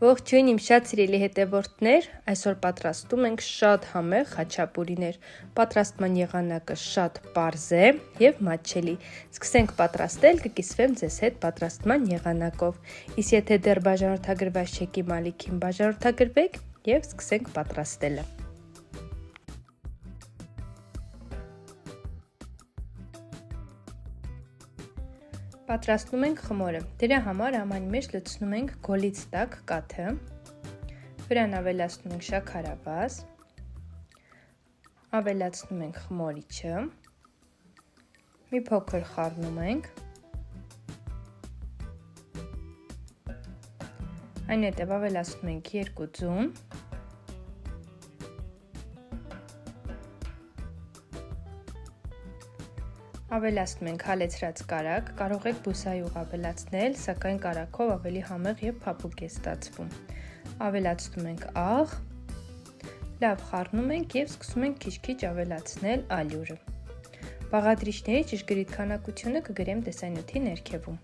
Ողջույն իմ շատ սիրելի հետևորդներ, այսօր պատրաստում ենք շատ համեղ խաչապուրիներ։ Պատրաստման եղանակը շատ պարզ է և մատչելի։ Սկսենք պատրաստել, կկիսվեմ ձեզ հետ պատրաստման եղանակով։ Իսկ եթե դեռ բաժանորդագրված չեք իմ ալիքին, բաժանորդագրվեք և սկսենք պատրաստելը։ Պատրաստում ենք խմորը։ Դրա համար ամանի մեջ լցնում ենք գոլից տաք կաթը, վրան ավելացնում ենք շաքարավազ, ավելացնում ենք խմորիչը, մի փոքր խառնում ենք, այնուհետև ավելացնում ենք 2 ձուն, ավելացնում ենք հալեցրած կարագ, կարող եք բուսայուղ ավելացնել, սակայն կարագով ավելի համեղ և փափուկ է ստացվում։ Ավելացնում ենք աղ, լավ խառնում ենք և սկսում ենք քիչ-քիչ ավելացնել ալյուրը։ Բաղադրիչների ճշգրիտ քանակությունը կգրեմ տեսանյութի ներքևում։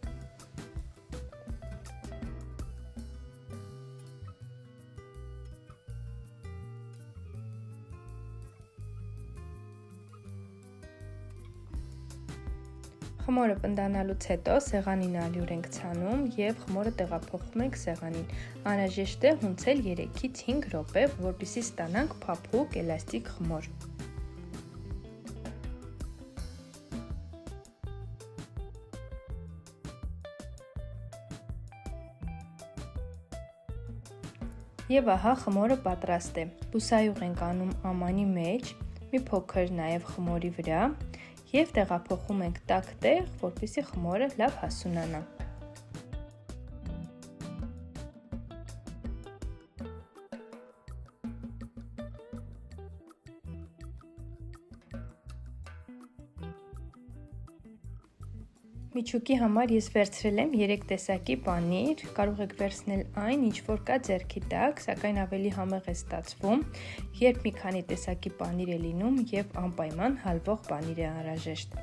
Խմորը պնդանալուց հետո սեղանին ալյուր ենք ցանում և խմորը տեղափոխում ենք սեղանին։ Անհրաժեշտ է հունցել 3-ից 5 րոպե, որպեսզի ստանանք փափուկ էլաստիկ խմոր։ Եվ ահա խմորը պատրաստ է։ Բուսայուղ ենք անում ամանի մեջ, մի փոքր նաև խմորի վրա և տեղափոխում ենք տաք տեղ, որպեսզի խմորը լավ հասունանա։ Միջուկի համար ես վերցրել եմ 3 տեսակի պանիր, կարող եք վերցնել այն, ինչ որ կա ձեռքի տակ, սակայն ավելի համեղ է ստացվում, երբ մի քանի տեսակի պանիր է լինում և անպայման հալվող պանիր է անհրաժեշտ։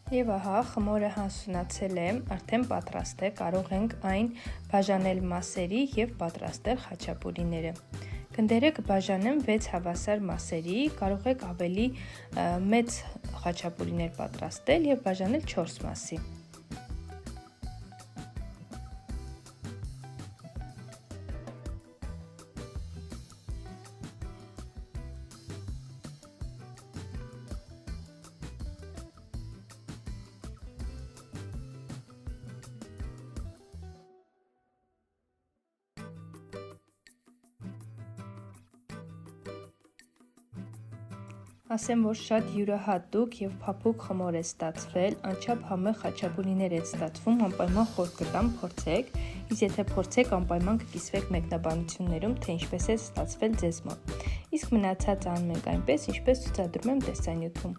Եվ ահա խմորը հասունացել է, արդեն պատրաստ է, կարող ենք այն բաժանել մասերի և պատրաստել խաչապուրիները։ Գնդերը կբաժանեմ 6 հավասար մասերի, կարող եք ավելի մեծ խաչապուրիներ պատրաստել և բաժանել 4 մասի։ Ասեմ, որ շատ յուրահատուկ և փափուկ խմոր է ստացվել, անչափ համեղ խաչապուրիներ է ստացվում, անպայման խորհուրդ կտամ փորձեք, իսկ եթե փորձեք, անպայման կկիսվեք մեկնաբանություններում, թե ինչպես է ստացվել ձեզ մոտ։ Իսկ մնացածը անում ենք այնպես, ինչպես ցուցադրում եմ տեսանյութում։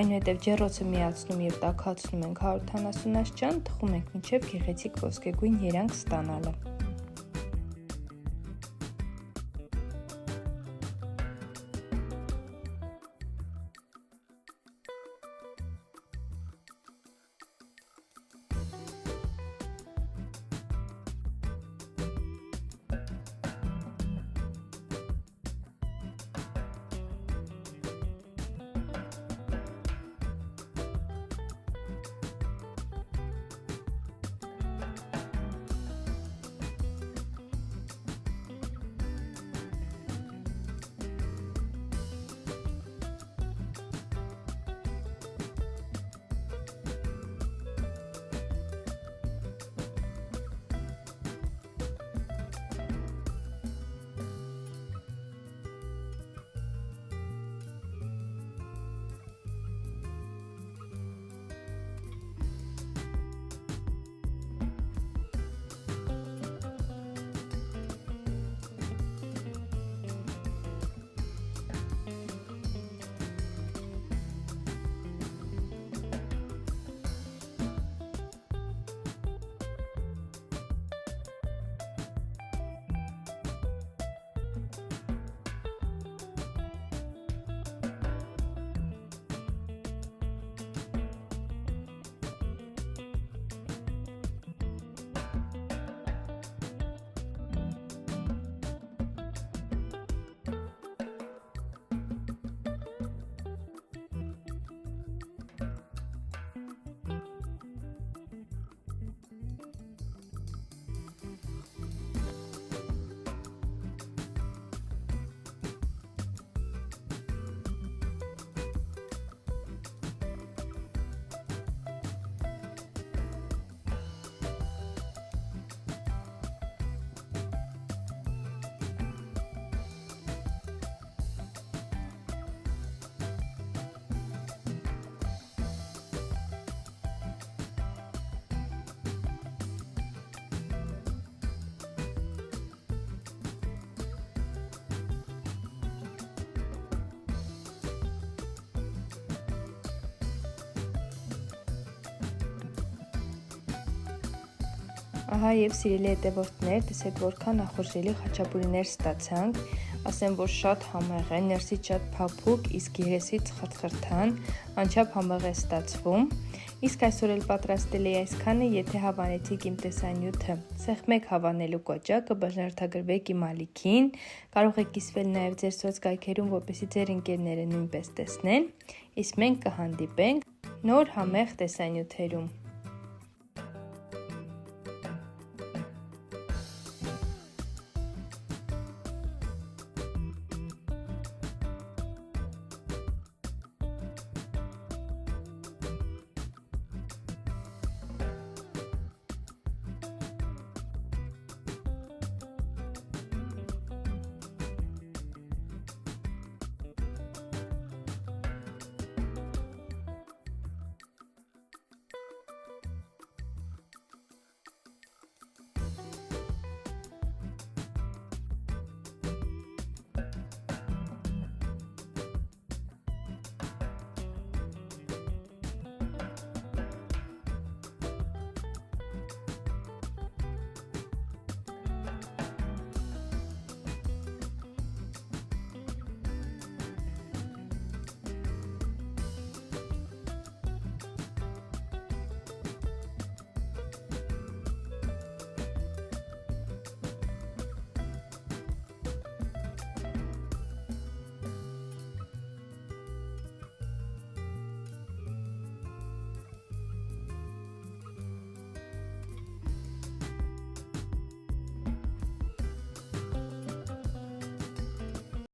Այնուհետև ջեռոցը միացնում և տաքացնում ենք 170 աստիճան, թխում ենք մինչև գեղեցիկ ոսկեգույն երանգ ստանալը։ Ահա եւ սիրելի հետևորդներ, տեսեք որքան ախորժելի խաչապուրիներ ստացանք, ասեմ որ շատ համեղ են, ներսից շատ փափուկ, իսկ երեսից խրթխրթան, անչափ համեղ է ստացվում։ Իսկ այսօր էլ պատրաստել էի այսքանը, եթե հավանեցիք իմ տեսանյութը, սեղմեք հավանելու կոճակը, բաժանորդագրվեք իմ ալիքին, կարող եք կիսվել նաև ձեր սոցկայքերում, որպեսզի ձեր ընկերները նույնպես տեսնեն, իսկ մենք կհանդիպենք նոր համեղ տեսանյութերում։